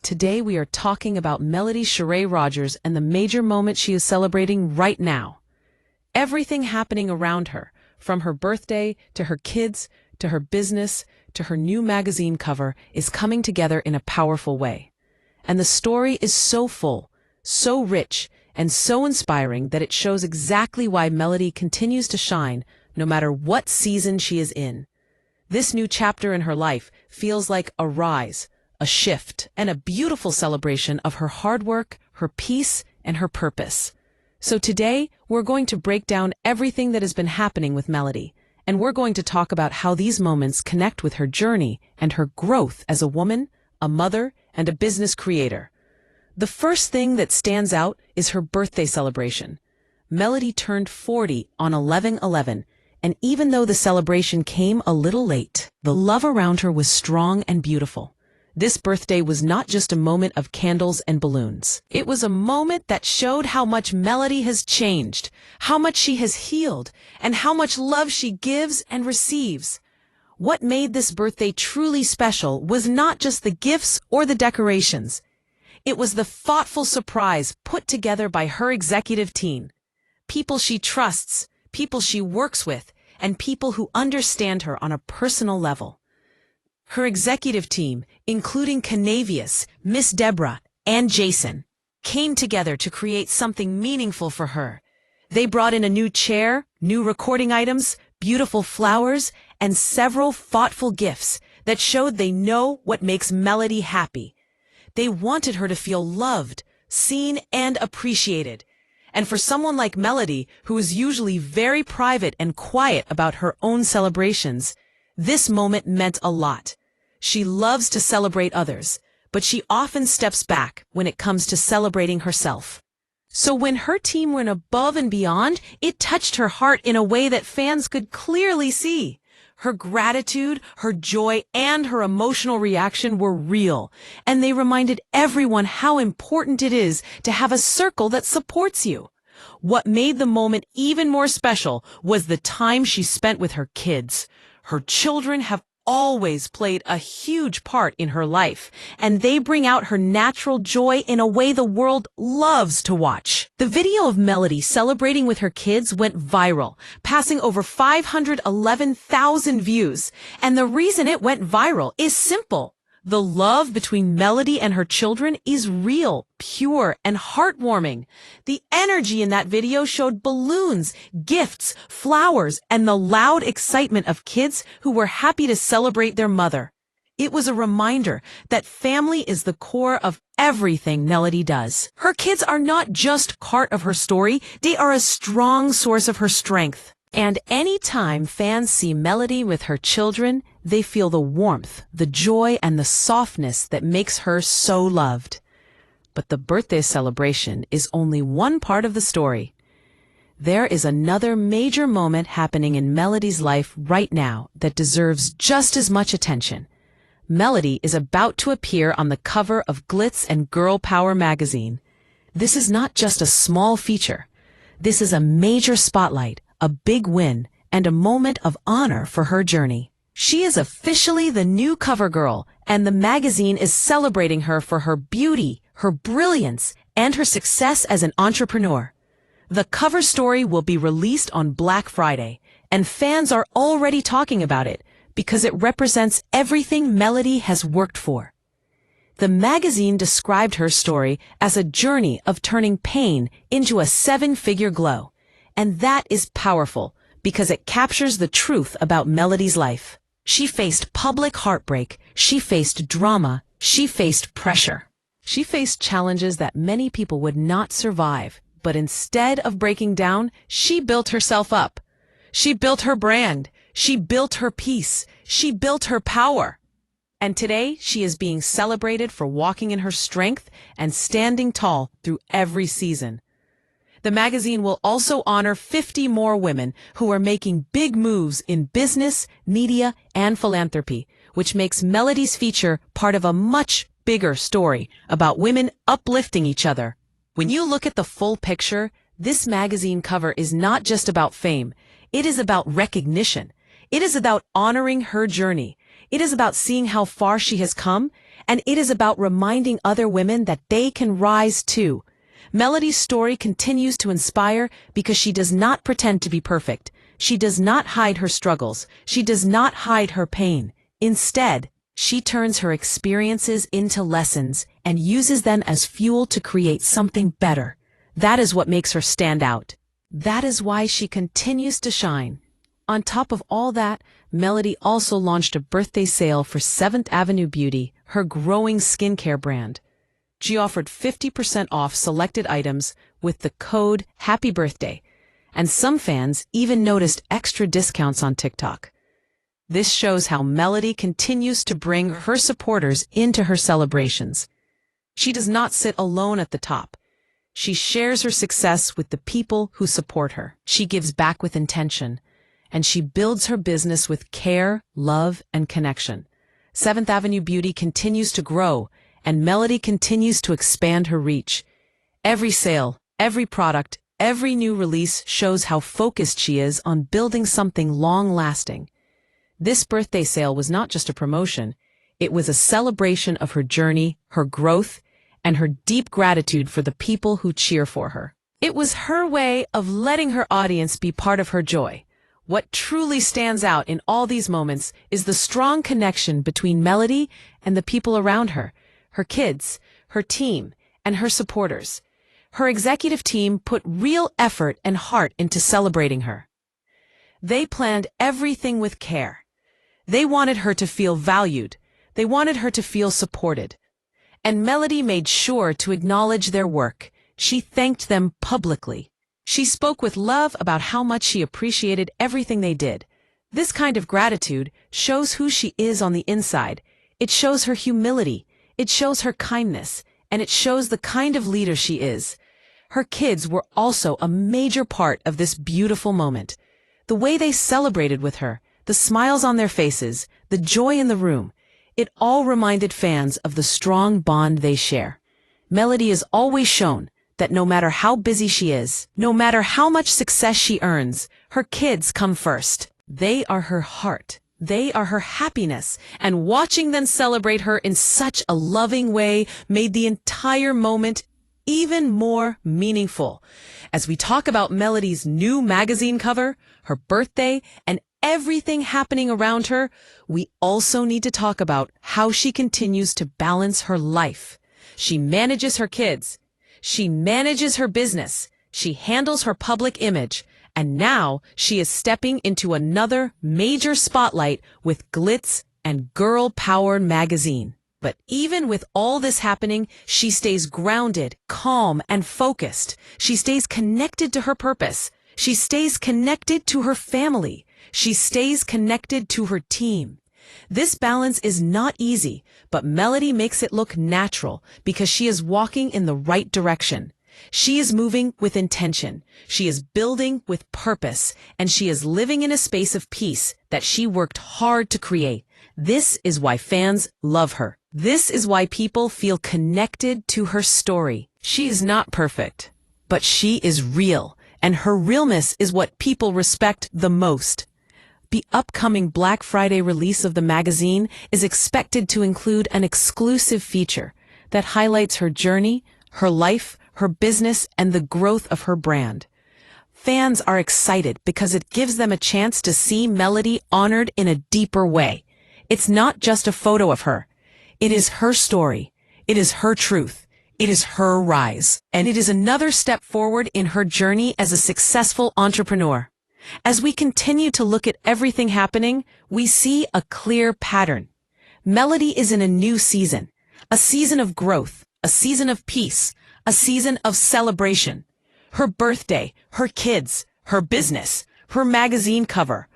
Today we are talking about Melody Shari Rodgers and the major moment she is celebrating right now. Everything happening around her, from her birthday to her kids to her business to her new magazine cover, is coming together in a powerful way. And the story is so full, so rich, and so inspiring that it shows exactly why Melody continues to shine no matter what season she is in. This new chapter in her life feels like a rise, a shift, and a beautiful celebration of her hard work, her peace, and her purpose. So today, we're going to break down everything that has been happening with Melody, and we're going to talk about how these moments connect with her journey and her growth as a woman, a mother, and a business creator. The first thing that stands out is her birthday celebration. Melody turned 40 on 11/11, and even though the celebration came a little late, the love around her was strong and beautiful. This birthday was not just a moment of candles and balloons. It was a moment that showed how much Melody has changed, how much she has healed, and how much love she gives and receives. What made this birthday truly special was not just the gifts or the decorations. It was the thoughtful surprise put together by her executive team. People she trusts, people she works with, and people who understand her on a personal level. Her executive team, including Canavius, Miss Deborah, and Jason, came together to create something meaningful for her. They brought in a new chair, new recording items, beautiful flowers, and several thoughtful gifts that showed they know what makes Melody happy. They wanted her to feel loved, seen, and appreciated. And for someone like Melody, who is usually very private and quiet about her own celebrations, this moment meant a lot. She loves to celebrate others, but she often steps back when it comes to celebrating herself. So when her team went above and beyond, it touched her heart in a way that fans could clearly see. Her gratitude, her joy, and her emotional reaction were real, and they reminded everyone how important it is to have a circle that supports you. What made the moment even more special was the time she spent with her kids. Her children have always played a huge part in her life, and they bring out her natural joy in a way the world loves to watch. The video of Melody celebrating with her kids went viral, passing over 511,000 views. And the reason it went viral is simple. The love between Melody and her children is real, pure, and heartwarming. The energy in that video showed balloons, gifts, flowers, and the loud excitement of kids who were happy to celebrate their mother. It was a reminder that family is the core of everything Melody does. Her kids are not just part of her story, they are a strong source of her strength. And anytime fans see Melody with her children, they feel the warmth, the joy, and the softness that makes her so loved. But the birthday celebration is only one part of the story. There is another major moment happening in Melody's life right now that deserves just as much attention. Melody is about to appear on the cover of Glitz and Girl Power magazine. This is not just a small feature. This is a major spotlight, a big win, and a moment of honor for her journey. She is officially the new cover girl, and the magazine is celebrating her for her beauty, her brilliance, and her success as an entrepreneur. The cover story will be released on Black Friday, and fans are already talking about it because it represents everything Melody has worked for. The magazine described her story as a journey of turning pain into a 7-figure glow. And that is powerful because it captures the truth about Melody's life. She faced public heartbreak, she faced drama, she faced pressure. She faced challenges that many people would not survive, but instead of breaking down, she built herself up. She built her brand, she built her peace, she built her power. And today, she is being celebrated for walking in her strength and standing tall through every season. The magazine will also honor 50 more women who are making big moves in business, media, and philanthropy, which makes Melody's feature part of a much bigger story about women uplifting each other. When you look at the full picture, this magazine cover is not just about fame. It is about recognition. It is about honoring her journey. It is about seeing how far she has come and it is about reminding other women that they can rise too. Melody's story continues to inspire because she does not pretend to be perfect. She does not hide her struggles. She does not hide her pain. Instead, she turns her experiences into lessons and uses them as fuel to create something better. That is what makes her stand out. That is why she continues to shine. On top of all that, Melody also launched a birthday sale for 7th Avenue Beauty, her growing skincare brand. She offered 50% off selected items with the code Happy Birthday, and some fans even noticed extra discounts on TikTok. This shows how Melody continues to bring her supporters into her celebrations. She does not sit alone at the top. She shares her success with the people who support her. She gives back with intention, and she builds her business with care, love, and connection. 7th Avenue Beauty continues to grow, and Melody continues to expand her reach. Every sale, every product, every new release shows how focused she is on building something long-lasting. This birthday sale was not just a promotion, it was a celebration of her journey, her growth, and her deep gratitude for the people who cheer for her. It was her way of letting her audience be part of her joy. What truly stands out in all these moments is the strong connection between Melody and the people around her, her kids, her team, and her supporters. Her executive team put real effort and heart into celebrating her. They planned everything with care. They wanted her to feel valued. They wanted her to feel supported. And Melody made sure to acknowledge their work. She thanked them publicly. She spoke with love about how much she appreciated everything they did. This kind of gratitude shows who she is on the inside. It shows her humility. It shows her kindness. And it shows the kind of leader she is. Her kids were also a major part of this beautiful moment. The way they celebrated with her, the smiles on their faces, the joy in the room, it all reminded fans of the strong bond they share. Melody has always shown that no matter how busy she is, no matter how much success she earns, her kids come first. They are her heart. They are her happiness. And watching them celebrate her in such a loving way made the entire moment even more meaningful. As we talk about Melody's new magazine cover, her birthday, and everything happening around her, we also need to talk about how she continues to balance her life. She manages her kids. She manages her business. She handles her public image. And now she is stepping into another major spotlight with Glitz and Girl Power magazine. But even with all this happening, she stays grounded, calm, and focused. She stays connected to her purpose. She stays connected to her family. She stays connected to her team. This balance is not easy, but Melody makes it look natural because she is walking in the right direction. She is moving with intention. She is building with purpose, and she is living in a space of peace that she worked hard to create. This is why fans love her. This is why people feel connected to her story. She is not perfect, but she is real, and her realness is what people respect the most. The upcoming Black Friday release of the magazine is expected to include an exclusive feature that highlights her journey, her life, her business, and the growth of her brand. Fans are excited because it gives them a chance to see Melody honored in a deeper way. It's not just a photo of her. It is her story. It is her truth. It is her rise. And it is another step forward in her journey as a successful entrepreneur. As we continue to look at everything happening, we see a clear pattern. Melody is in a new season, a season of growth, a season of peace, a season of celebration. Her birthday, her kids, her business, her magazine cover,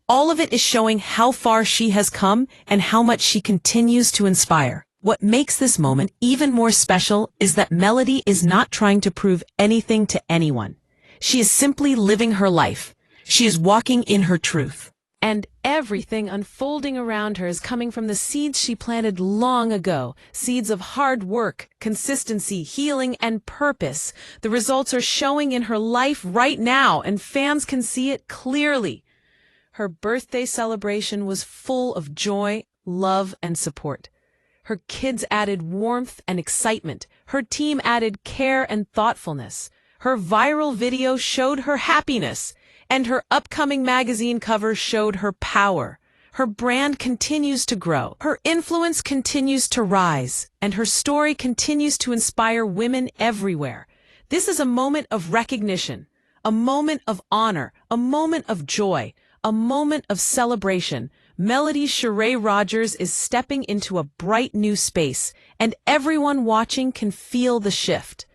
all of it is showing how far she has come and how much she continues to inspire. What makes this moment even more special is that Melody is not trying to prove anything to anyone. She is simply living her life. She is walking in her truth. And everything unfolding around her is coming from the seeds she planted long ago, seeds of hard work, consistency, healing, and purpose. The results are showing in her life right now, and fans can see it clearly. Her birthday celebration was full of joy, love, and support. Her kids added warmth and excitement. Her team added care and thoughtfulness. Her viral video showed her happiness, and her upcoming magazine cover showed her power. Her brand continues to grow. Her influence continues to rise, and her story continues to inspire women everywhere. This is a moment of recognition, a moment of honor, a moment of joy, a moment of celebration. Melody Shari Rodgers is stepping into a bright new space, and everyone watching can feel the shift.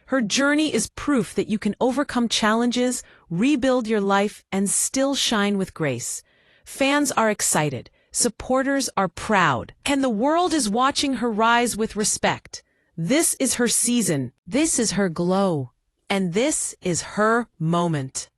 Her journey is proof that you can overcome challenges, rebuild your life, and still shine with grace. Fans are excited, supporters are proud, and the world is watching her rise with respect. This is her season, this is her glow, and this is her moment.